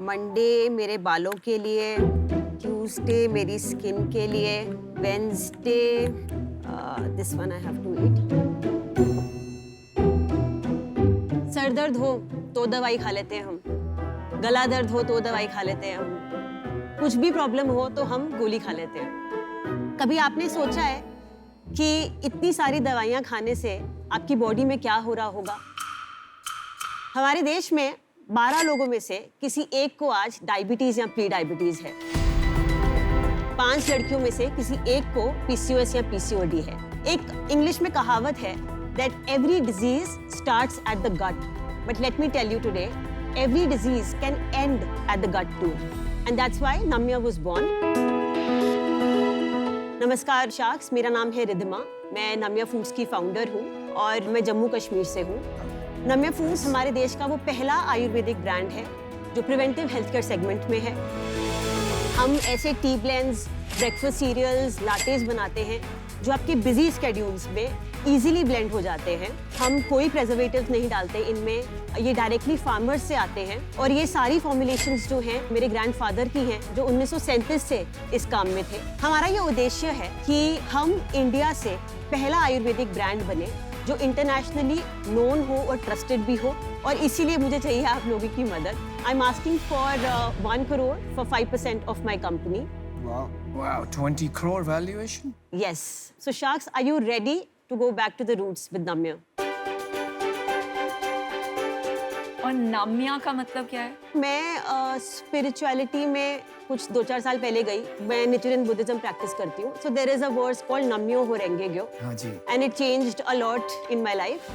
Monday मेरे बालों के लिए, ट्यूसडे मेरी स्किन के लिए, Wednesday this one I have to eat. सर दर्द हो तो दवाई खा लेते हैं हम, गला दर्द हो तो दवाई खा लेते हैं हम, कुछ भी प्रॉब्लम हो तो हम गोली खा लेते हैं। कभी आपने सोचा है कि इतनी सारी दवाइयाँ खाने से आपकी बॉडी में क्या हो रहा होगा? हमारे देश में 12 लोगों में से किसी एक को आज डायबिटीज या प्री डायबिटीज है। 5 लड़कियों में से किसी एक को पीसीओएस या पीसीओडी है। एक इंग्लिश में कहावत है that every disease starts at the gut, but let me tell you today, every disease can end at the gut too, and that's why Namya was born. नमस्कार शार्क्स, मेरा नाम है रिद्धिमा, मैं नम्या फूड्स की फाउंडर हूँ और मैं जम्मू कश्मीर से हूँ। नम्या फूड्स हमारे देश का वो पहला आयुर्वेदिक ब्रांड है जो प्रिवेंटिव हेल्थ केयर सेगमेंट में है। हम ऐसे टी ब्लेंड्स, ब्रेकफास्ट सीरियल्स, लाटेस बनाते हैं जो आपके बिजी स्केड्यूल्स में इजीली ब्लेंड हो जाते हैं। हम कोई प्रिजर्वेटिव्स नहीं डालते इनमें, ये डायरेक्टली फार्मर्स से आते हैं और ये सारी फॉर्मुलेशंस जो हैं मेरे ग्रैंडफादर की हैं जो 1937 से इस काम में थे। हमारा ये उद्देश्य है कि हम इंडिया से पहला आयुर्वेदिक ब्रांड बने जो इंटरनेशनली नोन हो और ट्रस्टेड भी हो, और इसीलिए मुझे चाहिए आप लोगों की मदद। I am asking for 1 crore for 5% of my company. Wow, 20 crore valuation? Yes. So Sharks, are you ready to go back to the roots with Namya? और नाम्या का मतलब क्या है? मैं स्पिरिचुअलिटी में कुछ 2-4 साल पहले गई। मैं निचुरियन बुद्धिज्म प्रैक्टिस करती हूँ। So there is a verse called nam myoho renge kyo. हाँ जी। And it changed a lot in my life.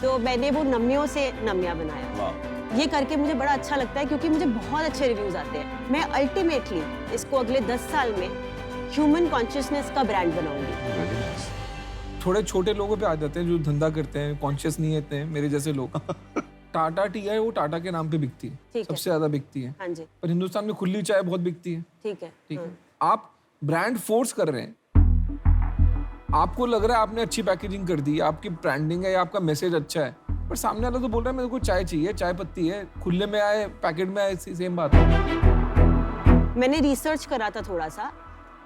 तो मैंने वो नम्यो से नम्या बनाया। ये करके मुझे बड़ा अच्छा लगता है क्योंकि मुझे बहुत अच्छे रिव्यूज आते हैं। मैं अल्टीमेटली इसको अगले 10 साल में ह्यूमन कॉन्शियसनेस का ब्रांड बनाऊंगी। थोड़े छोटे लोगों पे आ जाते हैं जो धंधा करते हैं, कॉन्शियस नहीं होते हैं, मेरे जैसे लोग। टाटा टी है, वो टाटा के नाम पे बिकती है, सबसे ज्यादा बिकती है। हाँ जी। पर हिंदुस्तान में खुली चाय बहुत बिकती है। ठीक है। ठीक है। आप ब्रांड फोर्स कर रहे हैं, आपको लग रहा है आपने अच्छी पैकेजिंग कर दी, आपकी ब्रांडिंग है या आपका मैसेज अच्छा है, पर सामने वाला तो बोल रहा है मेरे को चाय चाहिए, चाय पत्ती है, खुले में आए पैकेट में आए, सेम बात है। मैंने रिसर्च करा था थोड़ा सा,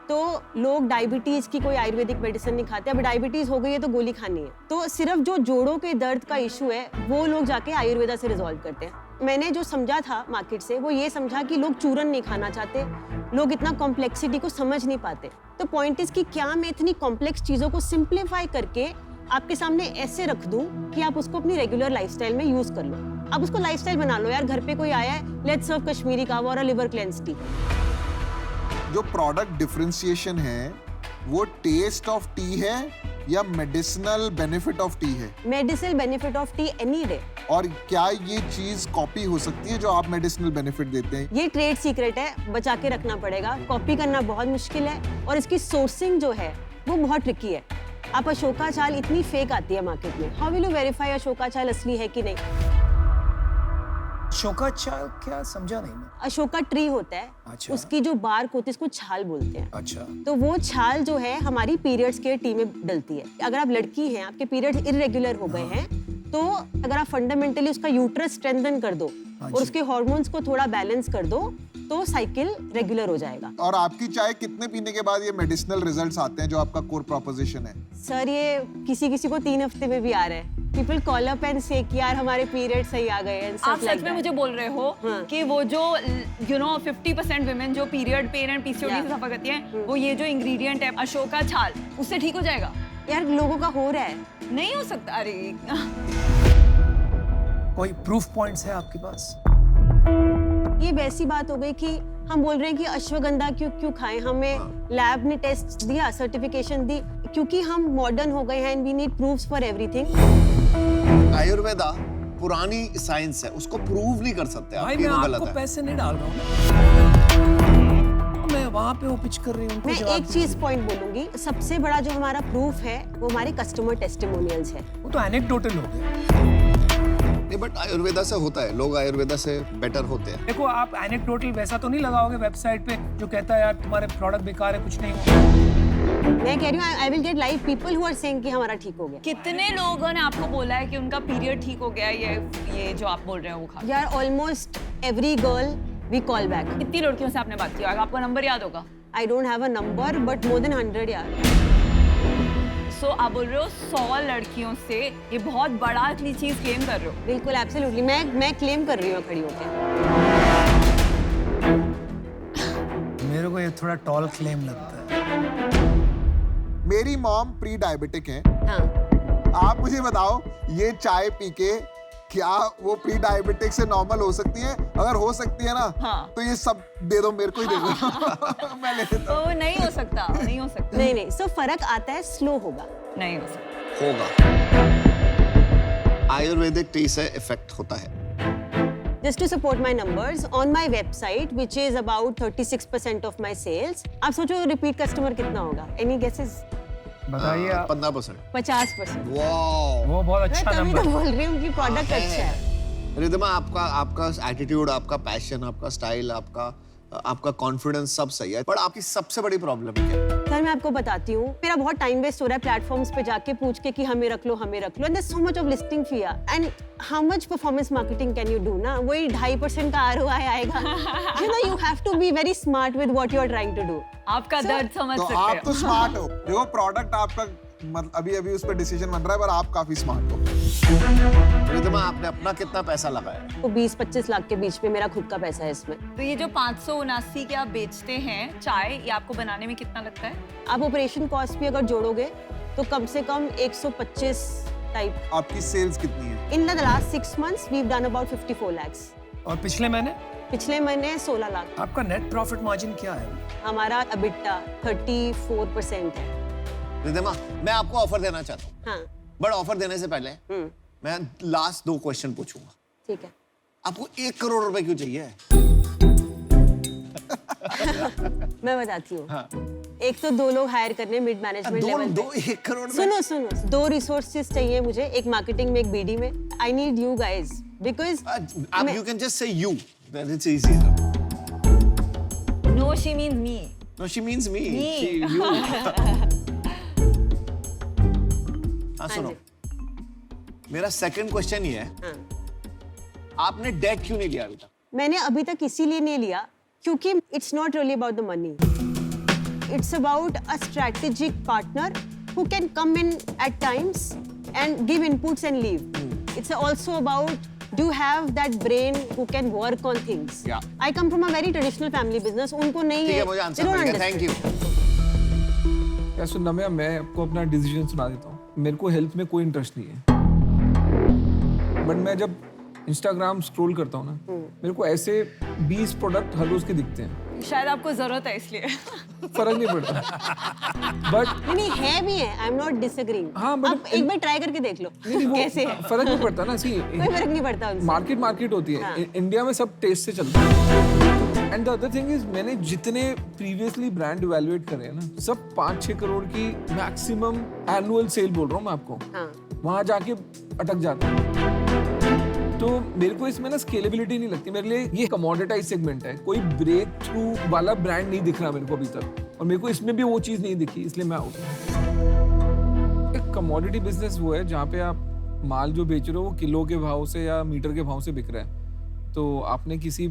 तो लोग डायबिटीज की कोई आयुर्वेदिक मेडिसिन नहीं खाते। अब डायबिटीज हो गई है तो गोली खानी है, तो सिर्फ जो जोड़ों के दर्द का इशू है वो लोग जाके आयुर्वेदा से रिजॉल्व करते हैं। मैंने जो समझा था मार्केट से वो ये समझा कि लोग चूरन नहीं खाना चाहते, लोग इतना कॉम्प्लेक्सिटी को समझ नहीं पाते। तो पॉइंट इज कि क्या मैं इतनी कॉम्प्लेक्स चीजों को सिंप्लीफाई करके आपके सामने ऐसे रख दूं कि आप उसको अपनी रेगुलर लाइफस्टाइल में यूज कर लो। अब उसको लाइफस्टाइल बना लो यार। घर पे कोई आया है, लेट्स सर्व कश्मीरी कावा और अ लिवर क्लेंस टी। जो प्रोडक्ट डिफरेंशिएशन है वो टेस्ट ऑफ टी है या मेडिसिनल बेनिफिट ऑफ टी है? Medicinal benefit of T any day. और क्या ये चीज कॉपी हो सकती है जो आप मेडिसिनल बेनिफिट देते हैं? ये ट्रेड सीक्रेट है, बचा के रखना पड़ेगा। कॉपी करना बहुत मुश्किल है और इसकी सोर्सिंग जो है वो बहुत ट्रिकी है। आप अशोका चाल इतनी फेक आती है मार्केट में, how will you verify Ashoka चाल असली है कि नहीं? अशोका चाय क्या समझा नहीं मैं। अशोका ट्री होता है, अच्छा। उसकी जो बार्क होती है उसको छाल बोलते हैं। अच्छा। तो वो छाल जो है हमारी पीरियड्स के टी में डलती है। अगर आप लड़की हैं, आपके पीरियड्स इरेगुलर हो गए हैं, तो अगर आप फंडामेंटली उसका यूट्रस स्ट्रेंथन कर दो और उसके हार्मोन्स को थोड़ा बैलेंस कर दो तो साइकिल रेगुलर हो जाएगा। और आपकी चाय कितने पीने के बाद ये मेडिसिनल रिजल्ट्स आते हैं जो आपका कोर प्रोपोजिशन है? सर ये किसी को 3 हफ्ते में भी आ रहा है। पीपल कॉल अप एंड से कि यार हमारे पीरियड सही आ गए हैं। आप सच में मुझे बोल रहे हो कि वो जो 50% विमेन जो पीरियड पेन एंड पीसीओडी से सफर करती हैं, वो ये जो इंग्रेडिएंट है अशोका छाल, उससे ठीक हो जाएगा? यार लोगों का हो रहा है। नहीं हो सकता। अरे कोई प्रूफ पॉइंट्स है आपके पास? ये वैसी बात हो गई कि हम बोल रहे हैं कि अश्वगंधा क्यों खाएं, हमें लैब ने टेस्ट दिया, सर्टिफिकेशन दी, क्योंकि हम मॉडर्न हो गए हैं and we need proofs for everything. Ayurveda पुरानी साइंस है, उसको प्रूव नहीं कर सकते आप। भाई ये मैं तो गलत आपको है। पैसे नहीं डाल रहा हूँ, मैं वहाँ पे वो पिच कर रही हूँ। मैं एक चीज पॉइंट बोलूंगी, सबसे बड़ा जो हमारा प्रूफ है वो हमारे कस्टमर टेस्टिमोनियल्स है। वो तो एनेक्डोटल हो गया। नहीं, बट आयुर्वेदा से होता है, लोग आयुर्वेदा से बेटर होते हैं। देखो आप एनेक्डोटल वैसा तो नहीं लगाओगे वेबसाइट पे जो कहता है यार तुम्हारे प्रोडक्ट बेकार है, कुछ नहीं हुआ। मैं कह रही हूँ I will get live people who are saying कि हमारा ठीक हो गया। कितने लोगों ने आपको बोला है कि उनका पीरियड ठीक हो गया? ये जो आप बोल रहे हो वो खा? यार almost every girl We call back. कितनी लड़कियों से आपने बात किया होगा? आपको नंबर याद होगा? I don't have a number, but more than 100 यार. सो आप बोल रहे हो 100 लड़कियों से ये बहुत बड़ा इतनी चीज क्लेम कर रहे हो? बिल्कुल एब्सोल्युटली मैं क्लेम कर रही हूँ खड़ी होकर. मेरे को ये थोड़ा टॉल क्लेम लगता है. मेरी मॉम प्री डायबिटिक है. हाँ. आप मुझे बताओ ये चाय पी के क्या वो प्री डायबिटिक से नॉर्मल हो सकती है? अगर हो सकती है ना, हाँ. तो ये सब दे दो, मेरे को ही दे दो. मैं ले लेता हूँ. तो नहीं हो सकता, नहीं हो सकता. नहीं सो फर्क आता है, स्लो होगा. नहीं हो सकता. होगा. आयुर्वेदिक टी से इफेक्ट होता है. Just to support my numbers, on my website, which is about 36% of my sales, आप सोचो repeat customer कितना होगा? Any guesses? बताइए आप. 15%. 50%. वाओ. वो बहुत मैं अच्छा तभी नंबर. तो बोल रही हूँ कि प्रोडक्ट अच्छा है. रिद्धिमा, आपका एटीट्यूड, आपका पैशन, आपका स्टाइल, आपका कॉन्फिडेंस सब सही है, पर आपकी सबसे बड़ी प्रॉब्लम क्या है? सर मैं आपको बताती हूँ, मेरा बहुत टाइम वेस्ट हो रहा है प्लेटफॉर्म्स पे जाके पूछ के कि हमें रख लो. And there so much of listing fee and how much performance marketing can you do ना? वही 2.5% का ROI आएगा. You have to be very smart with what you are trying to do. आपका दर्द समझ तो सकते आप हो. तो स्मार्ट हो. देखो प्रोडक्ट आपका अभी उस पर डिसीजन बन रहा है, पर आप काफी स्मार्ट हो. रिद्धिमा, आपने अपना कितना पैसा लगाया? तो 20-25 लाख के बीच में मेरा खुद का पैसा है इसमें. तो ये जो 579 के आप बेचते हैं चाय, ये आपको बनाने में कितना लगता है? आप ऑपरेशन कॉस्ट भी अगर जोड़ोगे तो कम से कम 125 टाइप. आपकी सेल्स कितनी है? In the last 6 months we've done about 54 lakhs. और पिछले महीने पिछले महीने 16 लाख. आपका नेट प्रॉफिट मार्जिन क्या है? हमारा EBITDA 34% है. रिद्धिमा, मैं आपको ऑफर देना चाहता हूँ, हाँ. बट ऑफर देने से पहले मैं लास्ट 2 क्वेश्चन पूछूंगा. ठीक है. आपको 1 करोड़ रुपए क्यों चाहिए? मैं बताती हूँ. हाँ. एक तो 2 लोग हायर करने मिड मैनेजमेंट लेवल पे. 1 करोड़ में? सुनो 2 रिसोर्सेज चाहिए मुझे, एक मार्केटिंग में, एक BD में. I need you guys because आप you can just say you, then it's easy. No, she means me. No, she means me. Me. You. हाँ, सुनो. मेरा सेकंड क्वेश्चन ये है, आपने डेट क्यों नहीं लिया अभी तक? मैंने अभी तक इसीलिए नहीं लिया क्योंकि it's not really about the money. It's about a strategic partner who can come in at times and give inputs and leave. It's also about do you have that brain who can work on things. Yeah. I come from a very traditional family business. उनको नहीं ठीक है. है, मुझे They answer don't मिल गया. understand. Thank you. क्या सुनना, मैं आपको अपना डिसीजन सुना देता हूँ. मेरे को हेल्थ में कोई इंटरेस्ट नहीं है, बट मैं जब इंस्टाग्राम स्क्रॉल करता हूँ ना, मेरे को ऐसे 20 प्रोडक्ट हर रोज के दिखते हैं. शायद आपको जरूरत है इसलिए. फर्क नहीं पड़ता. बट नहीं है भी है. I am not disagreeing. हाँ, but आप एक बार ट्राई करके देख लो कैसे है. फर्क नहीं पड़ता ना. सी कोई फर्क नहीं पड़ता उनसे. मार्केट होती है. हाँ. इंडिया में सब टेस्ट से चलता है. And the other thing is, मैंने जितने प्रीवियसली ब्रांड इवैल्यूएट करे हैं ना, सब 5-6 करोड़ की मैक्सिमम एनुअल सेल बोल रहा हूँ मैं आपको. हाँ. वहां जाके अटक जाता है. तो मेरे को इसमें ना स्केलेबिलिटी नहीं लगती. मेरे लिए ये कमोडिटाइज सेगमेंट है. कोई ब्रेक थ्रू वाला ब्रांड नहीं दिख रहा मेरे को अभी तक, और मेरे को इसमें भी वो चीज नहीं दिखी, इसलिए मैं आउट. एक कमोडिटी बिजनेस वो है जहाँ पे आप माल जो बेच रहे हो वो किलो के भाव से या मीटर के भाव से बिक रहा है. तो आपने किसी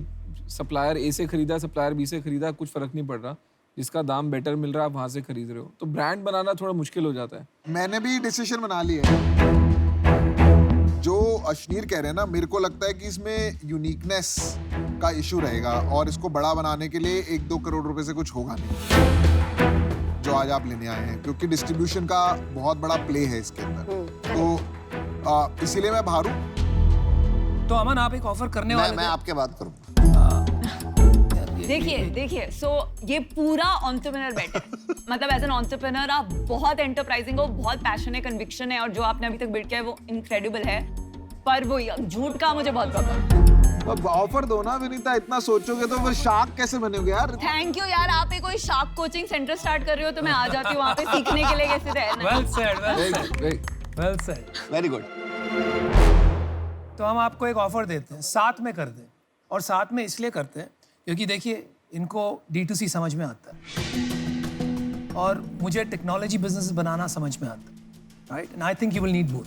सप्लायर A से खरीदा, सप्लायर B से खरीदा, कुछ फर्क नहीं पड़ रहा. जिसका दाम बेटर मिल रहा है आप वहां से खरीद रहे हो. तो ब्रांड बनाना थोड़ा मुश्किल हो जाता है. मैंने भी डिसीजन बना लिया है. जो अशनीर कह रहे हैं ना, मेरे को लगता है कि इसमें यूनिकनेस का इशू रहेगा, और इसको बड़ा बनाने के लिए 1-2 करोड़ रुपए से कुछ होगा नहीं जो आज आप लेने आए हैं, क्योंकit डिस्ट्रीब्यूशन का बहुत बड़ा प्ले है इसके अंदर. तो इसीलिए मैं बाहर हूँ. तो अमन, आप एक ऑफर करने वाले मैं थे. आपके बात करूँ. देखिए सो ये पूरा एंटरप्रेन्योर बेट है. मतलब एज एन एंटरप्रेन्योर आप बहुत एंटरप्राइजिंग हो, बहुत पैशन है, कन्विक्शन है, और जो आपने अभी तक बिल्ड किया है वो इनक्रेडिबल है. पर वो झूठ का मुझे बहुत पता. ऑफर दो ना विनीता. इतना सोचोगे तो फिर शार्क कैसे बनेगे यार? थैंक यू यार. आप एक कोई शार्क कोचिंग सेंटर स्टार्ट कर रहे हो तो मैं आ जाती हूँ वहाँ पे सीखने के लिए कैसे रहना. Well said. Well said. Very good. तो हम आपको एक ऑफर देते हैं, साथ में कर दें. और साथ में इसलिए करते हैं क्योंकि देखिए, इनको D2C समझ में आता है और मुझे टेक्नोलॉजी बिजनेस बनाना समझ में आता है, right? And I think you will need both.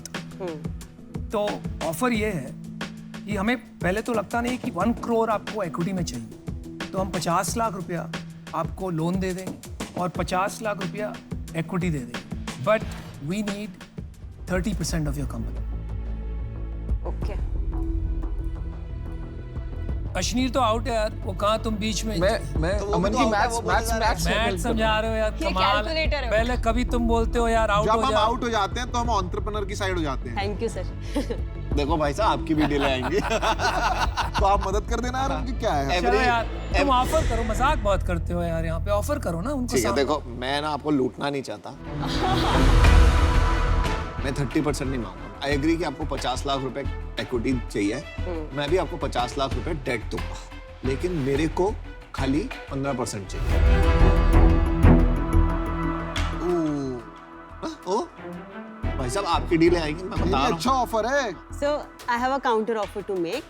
तो ऑफर ये है कि हमें पहले तो लगता नहीं कि 1 करोड़ आपको इक्विटी में चाहिए. तो हम 50 लाख रुपया आपको लोन दे देंगे और 50 लाख रुपया इक्विटी दे देंगे, but we need 30% of your company. Okay Ashneer तो आउट है यार, वो कहाँ तुम बीच में मैं तो वो अमन भी की तो मैथ्स out है, वो मैथ्स बोला जा मैथ्स मैथ समझा रहे हो यार, ये कमाल। calculator है। पहले कभी तुम बोलते हो यार आउट जब हो हम जाओ। आउट हो जाते हैं तो हम एंटरप्रेन्योर की साइड हो जाते हैं। Thank you sir. देखो भाई साहब आपकी भी डील आएंगी। तो आप मदद कर देना यार, उनकी क्या है। चलो यार तुम ऑफर करो, मजाक बहुत करते हो यार, यहाँ पे ऑफर करो ना उनको ठीक है, सामने। देखो मैं ना आपको लूटना नहीं चाहता। मैं 30% नहीं मांगूंगा। आई एग्री कि आपको 50 लाख रुपए इक्विटी चाहिए, मैं भी आपको 50 लाख रुपए डेट दूंगा, लेकिन मेरे को खाली 15% चाहिए। ओ भाई साहब आपकी डील आएगी, मैं ये बता रहा हूँ। अच्छा ऑफर है। So I have a counter offer to make.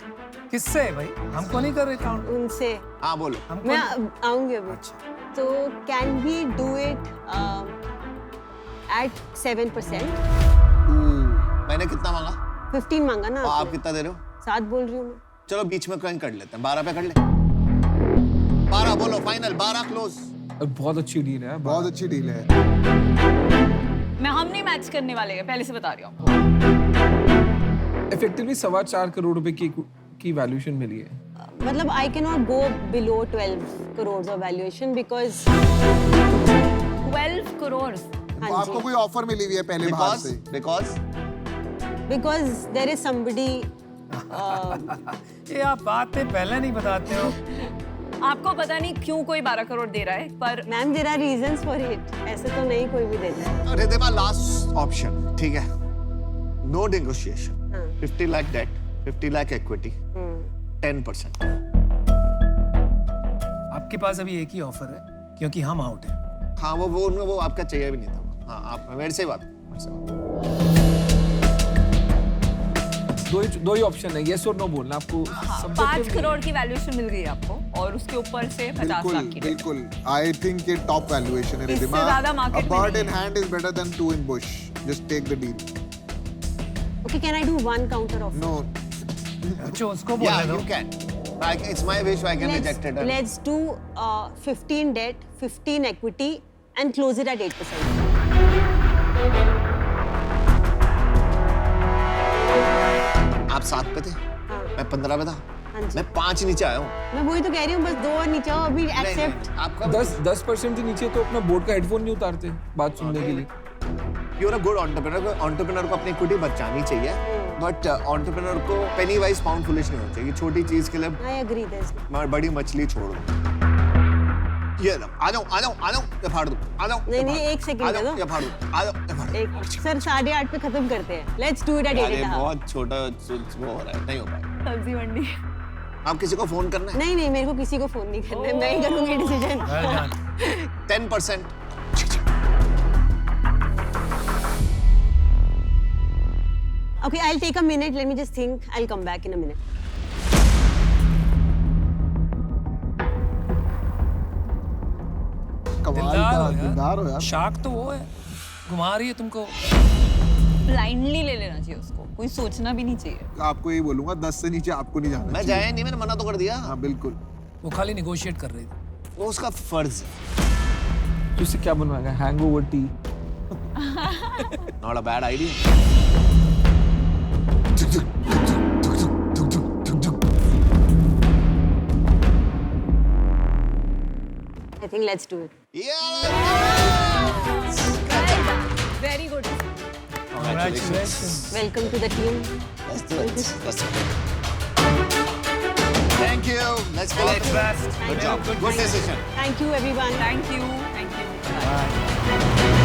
किससे भाई? हमको नहीं कर रहे काउंट, उनसे हाँ बोलो। हमको मैं नहीं। आऊंगी अभी। अच्छा। तो can we do it at 7%? मैंने कितना मांगा 15 मांगा ना और आप आपने। कितना दे रहे हो? 7 बोल रही हूँ मैं। चलो बीच में कहीं कर लेते हैं, 12 पे कर ले। 12 बोलो फाइनल, 12 क्लोज। बहुत अच्छी डील है। बहुत अच्छी डील है। मैं हम नहीं मैच करने वाले हैं, पहले से बता रही हूँ। इफेक्टिवली 4.25 करोड़ रुपए की वैल्यूएशन मिली है। मतलब I can not go below 12 crore of valuation because 12 crore. तो आपको कोई ऑफर मिली हुई है पहले बाहर से? Because there is somebody. ये आप बातें पहले नहीं बताते हो। आपको पता नहीं क्यों कोई 12 करोड़ दे रहा है, पर ma'am there are reasons for it. ऐसे तो नहीं कोई भी देता है। रिद्धिमा लास्ट ऑप्शन, ठीक है? No negotiation. 50 lakh debt, 50 lakh equity, 10%। आपके पास अभी एक ही ऑफर है क्योंकि हम आउट हैं। हाँ वो आपका चाहिए भी नहीं था। हाँ आप मेरे से बात। दो ही ऑप्शन है, यस और नो बोलना आपको। 5 करोड़ की वैल्यूएशन मिल गई आपको और उसके ऊपर से 50 लाख की debt। बिल्कुल। आई थिंक ये टॉप वैल्यूएशन है इससे रिद्धिमा। ज्यादा market A में bird नहीं in hand is better than 2 in bush. Just take the deal. Okay, can I do one counter offer? No. अच्छा उसको Yeah, बोलने दो। you can. It's my wish. I can reject it. Let's do 15 debt, 15 equity, and close it at 8%. आप 7 पे थे, मैं 15 पे था, हाँ जी। मैं 5 नीचे आया हूँ। मैं वही तो कह रही हूँ, बस 2 और नीचे आओ अभी एक्सेप्ट। आपका 10% से नीचे तो अपना बोर्ड का हेडफोन नहीं उतारते बात सुनने के लिए। you're a good entrepreneur। entrepreneur को अपनी इक्विटी बचानी चाहिए, बट entrepreneur को penny wise pound foolish नहीं होना चाहिए। छोटी चीज के लिए आई एग्री दिस। बड़ी मछली छोड़ दो। ये लो, आ जाओ ये फाड़ दो, आ जाओ। नहीं, नहीं, एक second दे दो। ये फाड़ दो, आ जाओ ये फाड़ दो। एक सर 8:30 पे खत्म करते हैं। लेट्स डू इट एट 8 अरे एंड हाफ। बहुत छोटा वो हो रहा है, नहीं हो पाएगा। सब्जी मंडी। आप किसी को फोन करना है? नहीं नहीं, मेरे को किसी को फोन नहीं करना है, मैं ही करूंगी decision. Well done. 10%। Okay, I'll take a minute. Let me just think. I'll come back in a minute. कमाल दिलदार का हो यार। दिलदार हो यार। शार्क तो वो है, घुमा रही है तुमको। ब्लाइंडली ले लेना चाहिए उसको, कोई सोचना भी नहीं चाहिए। आपको यही बोलूंगा, 10 से नीचे आपको नहीं जाना मैं चाहिए। जाया नहीं, मैंने मना तो कर दिया। हाँ बिल्कुल। वो खाली निगोशिएट कर रही थी। वो उसका फर्ज है। तो इससे क्या बनवाएगा? Hangover tea. Not a bad idea. I think let's do it. Very good. Congratulations. Welcome to the team. Let's do it. Let's do it. Thank you. Let's All collect. the best. Good job. Good decision. Thank you, everyone. Thank you. Bye.